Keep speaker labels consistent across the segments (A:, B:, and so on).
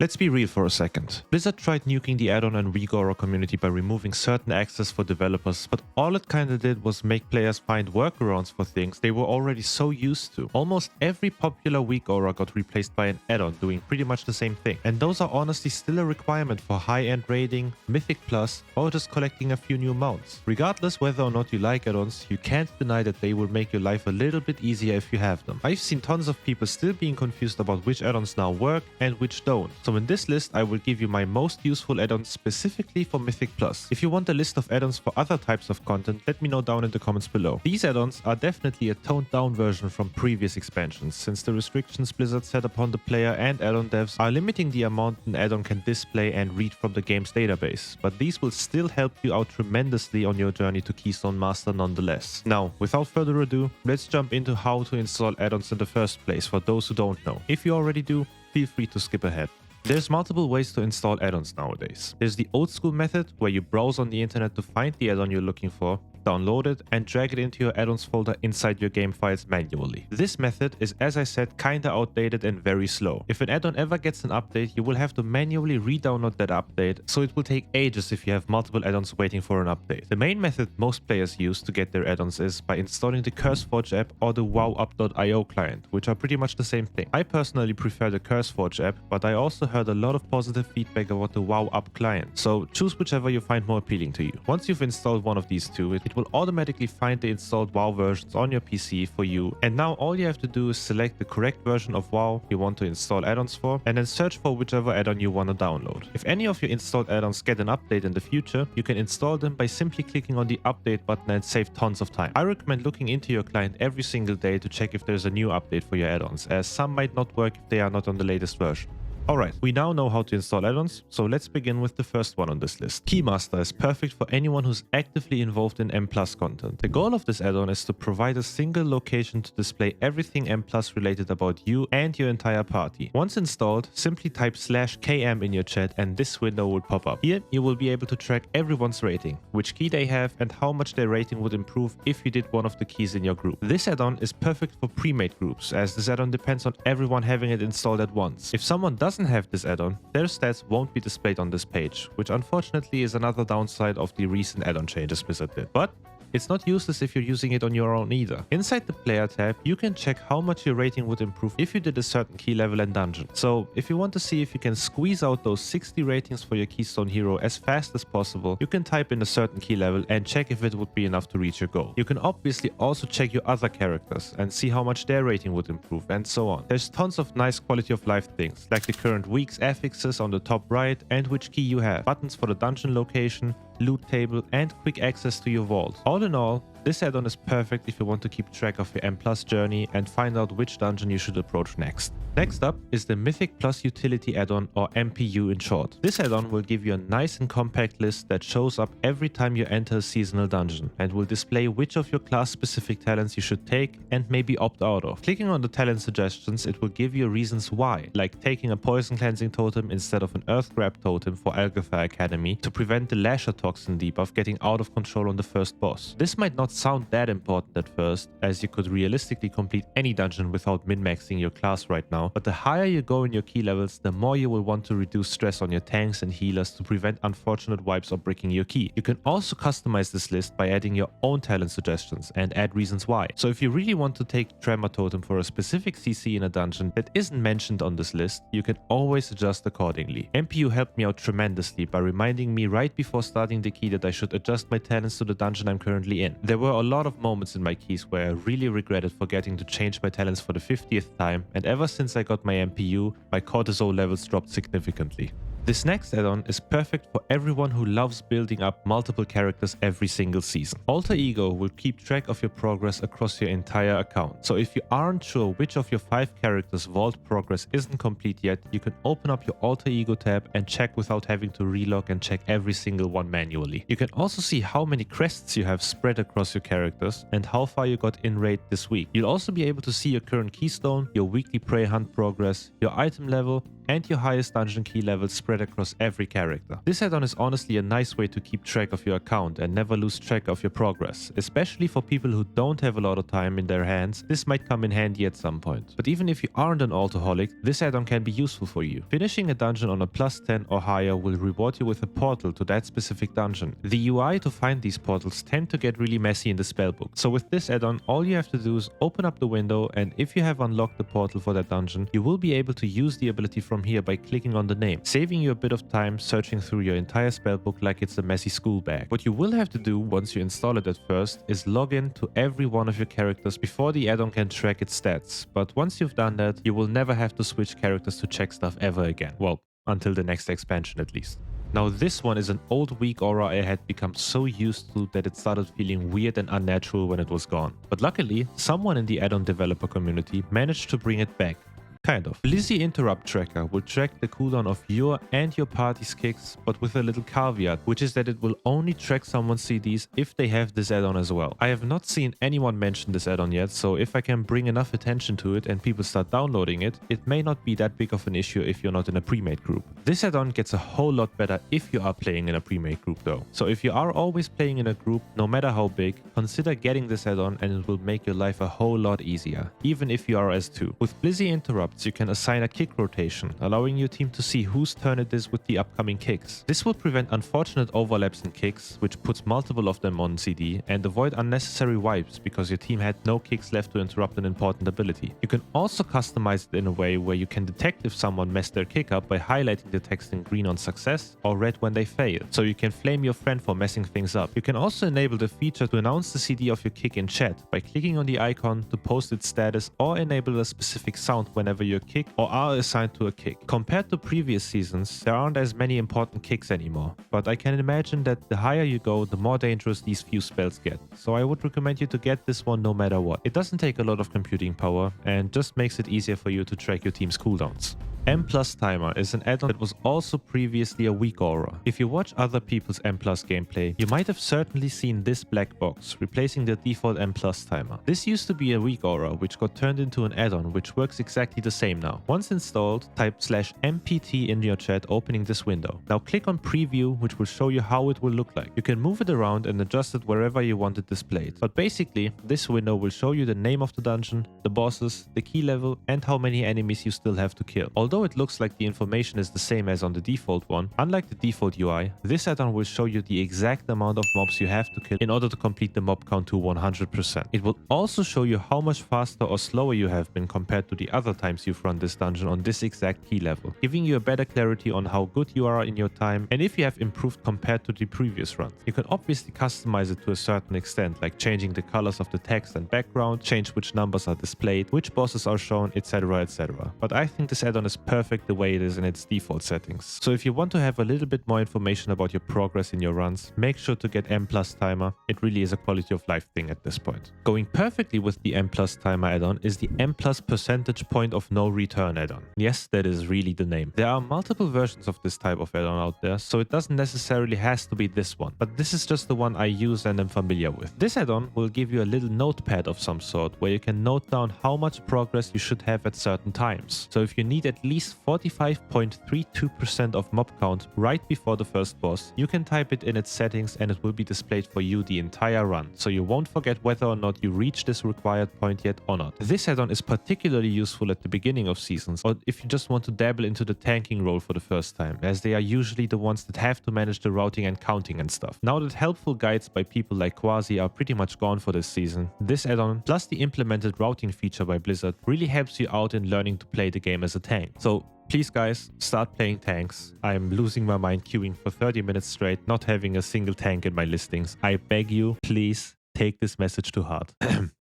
A: Let's be real for a second. Blizzard tried nuking the add-on and Regorer community by removing certain access for developers, but all it kinda did was make players find workarounds for things they were already so used to. Almost every popular weak aura got replaced by an add-on doing pretty much the same thing. And those are honestly still a requirement for high-end raiding, Mythic Plus, or just collecting a few new mounts. Regardless whether or not you like add-ons, you can't deny that they will make your life a little bit easier if you have them. I've seen tons of people still being confused about which add-ons now work and which don't. So in this list, I will give you my most useful add-ons specifically for Mythic Plus. If you want a list of add-ons for other types of content, let me know down in the comments below. These add-ons are definitely a toned down version from previous expansions, since the restrictions Blizzard set upon the player and add-on devs are limiting the amount an add-on can display and read from the game's database, but these will still help you out tremendously on your journey to Keystone Master nonetheless. Now, without further ado, let's jump into how to install add-ons in the first place for those who don't know. If you already do, feel free to skip ahead. There's multiple ways to install add-ons nowadays. There's the old school method where you browse on the internet to find the add-on you're looking for, download it, and drag it into your add-ons folder inside your game files manually. This method is, as I said, kinda outdated and very slow. If an add-on ever gets an update, you will have to manually re-download that update, so it will take ages if you have multiple add-ons waiting for an update. The main method most players use to get their add-ons is by installing the CurseForge app or the WoWup.io client, which are pretty much the same thing. I personally prefer the CurseForge app, but I also heard a lot of positive feedback about the WoWup client, so choose whichever you find more appealing to you. Once you've installed one of these two, it will automatically find the installed WoW versions on your PC for you, and now all you have to do is select the correct version of WoW you want to install add-ons for, and then search for whichever add-on you want to download. If any of your installed add-ons get an update in the future, you can install them by simply clicking on the update button and save tons of time. I recommend looking into your client every single day to check if there's a new update for your add-ons, as some might not work if they are not on the latest version. Alright, we now know how to install add-ons, so let's begin with the first one on this list. Keymaster is perfect for anyone who's actively involved in MPLUS content. The goal of this add-on is to provide a single location to display everything MPLUS related about you and your entire party. Once installed, simply type /km in your chat and this window will pop up. Here, you will be able to track everyone's rating, which key they have, and how much their rating would improve if you did one of the keys in your group. This add-on is perfect for pre-made groups, as this add-on depends on everyone having it installed at once. If someone doesn't have this add-on, their stats won't be displayed on this page, which unfortunately is another downside of the recent add-on changes Blizzard did. But it's not useless if you're using it on your own either. Inside the player tab, you can check how much your rating would improve if you did a certain key level and dungeon. So if you want to see if you can squeeze out those 60 ratings for your Keystone hero as fast as possible, you can type in a certain key level and check if it would be enough to reach your goal. You can obviously also check your other characters and see how much their rating would improve, and so on. There's tons of nice quality of life things, like the current week's affixes on the top right and which key you have, buttons for the dungeon location, loot table, and quick access to your vault. All in all, this add-on is perfect if you want to keep track of your MPLUS journey and find out which dungeon you should approach next. Next up is the Mythic Plus Utility add-on, or MPU in short. This add-on will give you a nice and compact list that shows up every time you enter a seasonal dungeon, and will display which of your class-specific talents you should take and maybe opt out of. Clicking on the talent suggestions, it will give you reasons why, like taking a Poison Cleansing totem instead of an Earth Grab totem for Algafar Academy to prevent the Lasher Toxin debuff getting out of control on the first boss. This might not sound that important at first, as you could realistically complete any dungeon without min-maxing your class right now, but the higher you go in your key levels, the more you will want to reduce stress on your tanks and healers to prevent unfortunate wipes or breaking your key. You can also customize this list by adding your own talent suggestions and add reasons why. So if you really want to take Tremor Totem for a specific CC in a dungeon that isn't mentioned on this list, you can always adjust accordingly. MPU helped me out tremendously by reminding me right before starting the key that I should adjust my talents to the dungeon I'm currently in. There were a lot of moments in my keys where I really regretted forgetting to change my talents for the 50th time, and ever since I got my MPU, my cortisol levels dropped significantly. This next add-on is perfect for everyone who loves building up multiple characters every single season. Alter Ego will keep track of your progress across your entire account. So if you aren't sure which of your 5 characters' vault progress isn't complete yet, you can open up your Alter Ego tab and check without having to relog and check every single one manually. You can also see how many crests you have spread across your characters and how far you got in raid this week. You'll also be able to see your current keystone, your weekly prey hunt progress, your item level, and your highest dungeon key levels spread across every character. This add-on is honestly a nice way to keep track of your account and never lose track of your progress. Especially for people who don't have a lot of time in their hands, this might come in handy at some point. But even if you aren't an alcoholic, this add-on can be useful for you. Finishing a dungeon on a +10 or higher will reward you with a portal to that specific dungeon. The UI to find these portals tend to get really messy in the spellbook. So with this add-on, all you have to do is open up the window, and if you have unlocked the portal for that dungeon, you will be able to use the ability from here by clicking on the name, saving you a bit of time searching through your entire spellbook like it's a messy school bag. What you will have to do once you install it at first is log in to every one of your characters before the add-on can track its stats. But once you've done that, you will never have to switch characters to check stuff ever again. Well, until the next expansion at least. Now this one is an old weak aura I had become so used to that it started feeling weird and unnatural when it was gone. But luckily, someone in the add-on developer community managed to bring it back. Kind of. BLIZZI Interrupt Tracker will track the cooldown of your and your party's kicks, but with a little caveat, which is that it will only track someone's CDs if they have this add-on as well. I have not seen anyone mention this add-on yet, so if I can bring enough attention to it and people start downloading it, it may not be that big of an issue if you're not in a pre-made group. This add-on gets a whole lot better if you are playing in a pre-made group though. So if you are always playing in a group, no matter how big, consider getting this add-on and it will make your life a whole lot easier, even if you are S2. With BLIZZI Interrupt, you can assign a kick rotation, allowing your team to see whose turn it is with the upcoming kicks. This will prevent unfortunate overlaps in kicks, which puts multiple of them on CD, and avoid unnecessary wipes because your team had no kicks left to interrupt an important ability. You can also customize it in a way where you can detect if someone messed their kick up by highlighting the text in green on success or red when they fail, so you can flame your friend for messing things up. You can also enable the feature to announce the CD of your kick in chat by clicking on the icon to post its status or enable a specific sound whenever your kick or are assigned to a kick. Compared to previous seasons, there aren't as many important kicks anymore, but I can imagine that the higher you go, the more dangerous these few spells get, so I would recommend you to get this one no matter what. It doesn't take a lot of computing power and just makes it easier for you to track your team's cooldowns. MPLUS Timer is an add-on that was also previously a weak aura. If you watch other people's MPLUS gameplay, you might have certainly seen this black box replacing the default MPLUS Timer. This used to be a weak aura which got turned into an add-on which works exactly the same now. Once installed, type /mpt in your chat opening this window. Now click on preview, which will show you how it will look like. You can move it around and adjust it wherever you want it displayed. But basically, this window will show you the name of the dungeon, the bosses, the key level, and how many enemies you still have to kill. Although it looks like the information is the same as on the default one, unlike the default UI, this add-on will show you the exact amount of mobs you have to kill in order to complete the mob count to 100%. It will also show you how much faster or slower you have been compared to the other times you've run this dungeon on this exact key level, giving you a better clarity on how good you are in your time and if you have improved compared to the previous runs. You can obviously customize it to a certain extent, like changing the colors of the text and background, change which numbers are displayed, which bosses are shown, etc, etc. But I think this add-on is perfect the way it is in its default settings. So if you want to have a little bit more information about your progress in your runs, make sure to get MPLUS Timer. It really is a quality of life thing at this point. Going perfectly with the MPLUS Timer add-on is the MPLUS Percentage Point of No Return add-on. Yes, that is really the name. There are multiple versions of this type of add-on out there, so it doesn't necessarily has to be this one, but this is just the one I use and am familiar with. This add-on will give you a little notepad of some sort where you can note down how much progress you should have at certain times. So if you need at least 45.32% of mob count right before the first boss, you can type it in its settings and it will be displayed for you the entire run, so you won't forget whether or not you reach this required point yet or not. This add-on is particularly useful at the beginning of seasons, or if you just want to dabble into the tanking role for the first time, as they are usually the ones that have to manage the routing and counting and stuff. Now that helpful guides by people like Quasi are pretty much gone for this season, this add-on plus the implemented routing feature by Blizzard really helps you out in learning to play the game as a tank. So please guys, start playing tanks. I'm losing my mind queuing for 30 minutes straight, not having a single tank in my listings. I beg you, please take this message to heart.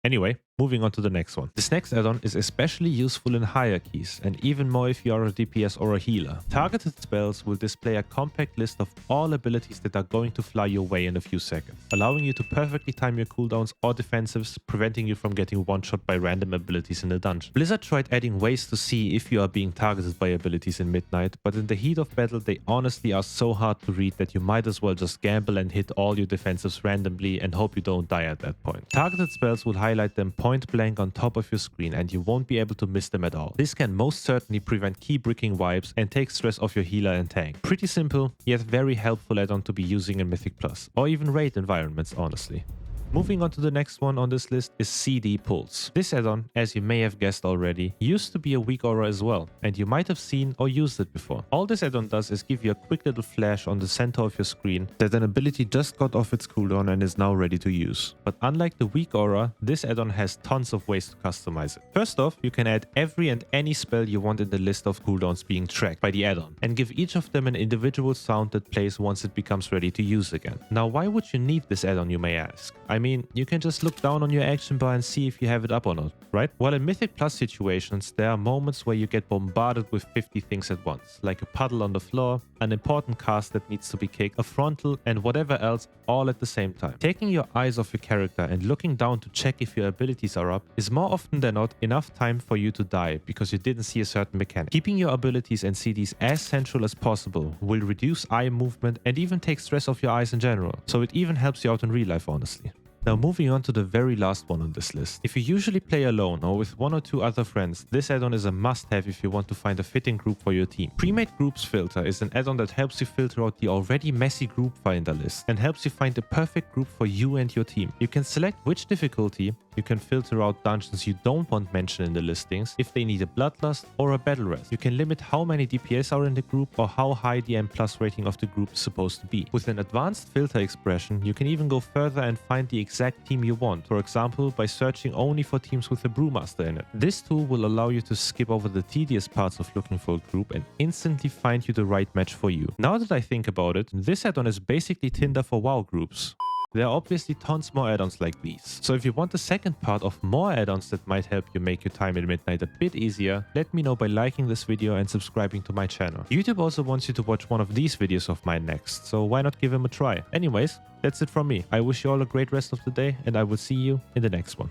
A: Anyway, moving on to the next one. This next add-on is especially useful in hierarchies, and even more if you are a DPS or a healer. Targeted Spells will display a compact list of all abilities that are going to fly your way in a few seconds, allowing you to perfectly time your cooldowns or defensives, preventing you from getting one-shot by random abilities in the dungeon. Blizzard tried adding ways to see if you are being targeted by abilities in Midnight, but in the heat of battle they honestly are so hard to read that you might as well just gamble and hit all your defensives randomly and hope you don't die at that point. Targeted Spells will highlight them point point blank on top of your screen and you won't be able to miss them at all. This can most certainly prevent key bricking vibes and take stress off your healer and tank. Pretty simple, yet very helpful add-on to be using in Mythic Plus, or even raid environments honestly. Moving on to the next one on this list is CDPULSE. This add-on, as you may have guessed already, used to be a weak aura as well, and you might have seen or used it before. All this add-on does is give you a quick little flash on the center of your screen that an ability just got off its cooldown and is now ready to use. But unlike the weak aura, this add-on has tons of ways to customize it. First off, you can add every and any spell you want in the list of cooldowns being tracked by the add-on, and give each of them an individual sound that plays once it becomes ready to use again. Now, why would you need this add-on, you may ask? I mean, you can just look down on your action bar and see if you have it up or not, right? Well, in Mythic Plus situations, there are moments where you get bombarded with 50 things at once, like a puddle on the floor, an important cast that needs to be kicked, a frontal, and whatever else, all at the same time. Taking your eyes off your character and looking down to check if your abilities are up is more often than not enough time for you to die because you didn't see a certain mechanic. Keeping your abilities and CDs as central as possible will reduce eye movement and even take stress off your eyes in general, so it even helps you out in real life honestly. Now moving on to the very last one on this list. If you usually play alone or with one or two other friends, this add-on is a must-have if you want to find a fitting group for your team. Pre-made groups filter is an add-on that helps you filter out the already messy group finder list and helps you find the perfect group for you and your team. You can select which difficulty, you can filter out dungeons you don't want mentioned in the listings, if they need a bloodlust or a battle rest. You can limit how many DPS are in the group or how high the MPLUS rating of the group is supposed to be. With an advanced filter expression, you can even go further and find the exact team you want, for example by searching only for teams with a brewmaster in it. This tool will allow you to skip over the tedious parts of looking for a group and instantly find you the right match for you. Now that I think about it, this add-on is basically Tinder for WoW groups. There are obviously tons more add-ons like these. So if you want the second part of more add-ons that might help you make your time at midnight a bit easier, let me know by liking this video and subscribing to my channel. YouTube also wants you to watch one of these videos of mine next, so why not give him a try? Anyways, that's it from me. I wish you all a great rest of the day and I will see you in the next one.